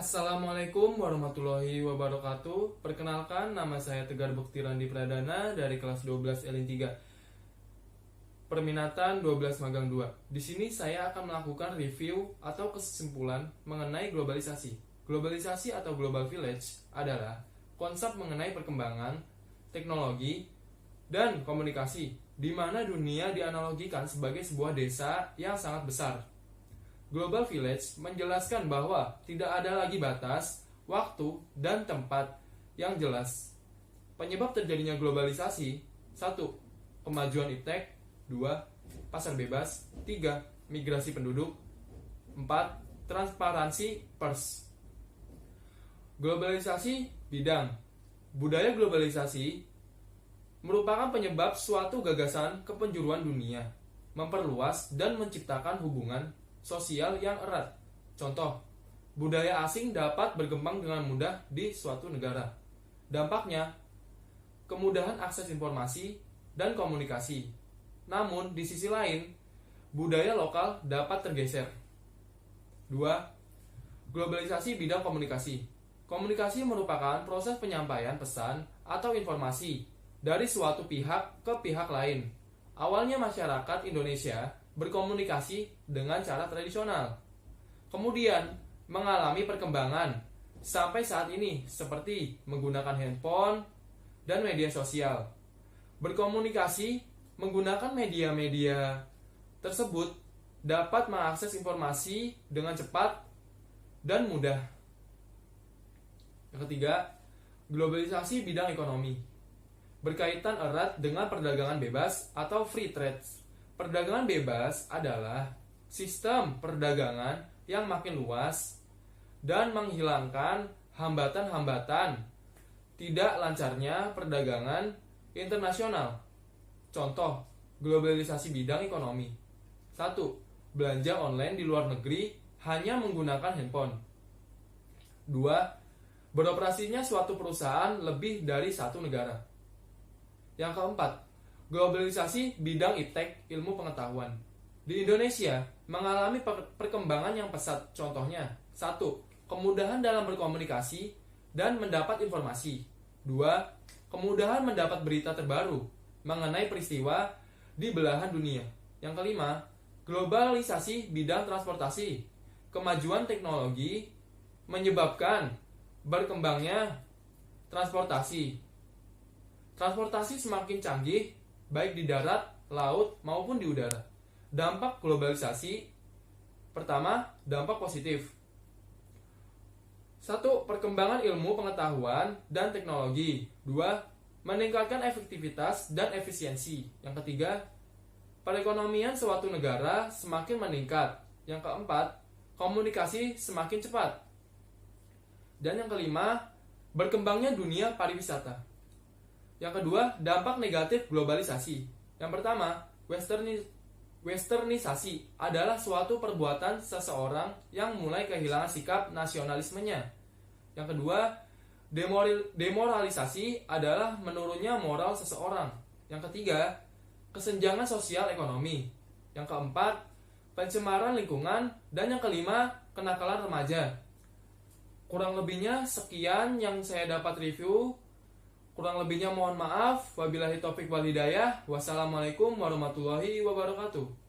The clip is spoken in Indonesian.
Assalamualaikum warahmatullahi wabarakatuh. Perkenalkan, nama saya Tegar Bekti Randi Pradana dari kelas 12 Elin 3. Perminatan 12 Magang 2. Di sini saya akan melakukan review atau kesimpulan mengenai globalisasi. Globalisasi atau global village adalah konsep mengenai perkembangan teknologi dan komunikasi di mana dunia dianalogikan sebagai sebuah desa yang sangat besar. Global Village menjelaskan bahwa tidak ada lagi batas, waktu, dan tempat yang jelas. Penyebab terjadinya globalisasi: 1. Kemajuan iptek. 2. Pasar bebas. 3. Migrasi penduduk. 4. Transparansi pers. Globalisasi bidang. Budaya globalisasi merupakan penyebab suatu gagasan kepenjuruan dunia, memperluas dan menciptakan hubungan sosial yang erat. Contoh, budaya asing dapat berkembang dengan mudah di suatu negara. Dampaknya, kemudahan akses informasi dan komunikasi. Namun, di sisi lain, budaya lokal dapat tergeser. 2. Globalisasi bidang komunikasi. Komunikasi merupakan proses penyampaian pesan atau informasi dari suatu pihak ke pihak lain. Awalnya masyarakat Indonesia berkomunikasi dengan cara tradisional, kemudian mengalami perkembangan sampai saat ini seperti menggunakan handphone dan media sosial. Berkomunikasi menggunakan media-media tersebut dapat mengakses informasi dengan cepat dan mudah. Yang ketiga, globalisasi bidang ekonomi berkaitan erat dengan perdagangan bebas atau free trade. Perdagangan bebas adalah sistem perdagangan yang makin luas dan menghilangkan hambatan-hambatan tidak lancarnya perdagangan internasional. Contoh, globalisasi bidang ekonomi. 1. Belanja online di luar negeri hanya menggunakan handphone. 2. Beroperasinya suatu perusahaan lebih dari satu negara. Yang keempat, globalisasi bidang iptek, ilmu pengetahuan. Di Indonesia mengalami perkembangan yang pesat. Contohnya, 1. Kemudahan dalam berkomunikasi dan mendapat informasi. 2. Kemudahan mendapat berita terbaru mengenai peristiwa di belahan dunia. Yang kelima, globalisasi bidang transportasi. Kemajuan teknologi menyebabkan berkembangnya transportasi. Transportasi semakin canggih baik di darat, laut, maupun di udara. Dampak globalisasi. Pertama, dampak positif. 1. Perkembangan ilmu pengetahuan dan teknologi. 2. Meningkatkan efektivitas dan efisiensi. Yang ketiga, perekonomian suatu negara semakin meningkat. Yang keempat, komunikasi semakin cepat. Dan yang kelima, berkembangnya dunia pariwisata. Yang kedua, dampak negatif globalisasi. Yang pertama, westernisasi adalah suatu perbuatan seseorang yang mulai kehilangan sikap nasionalismenya. Yang kedua, demoralisasi adalah menurunnya moral seseorang. Yang ketiga, kesenjangan sosial ekonomi. Yang keempat, pencemaran lingkungan. Dan yang kelima, kenakalan remaja. Kurang lebihnya sekian yang saya dapat review. Kurang lebihnya mohon maaf. Wabillahi taufik wal hidayah. Wassalamualaikum warahmatullahi wabarakatuh.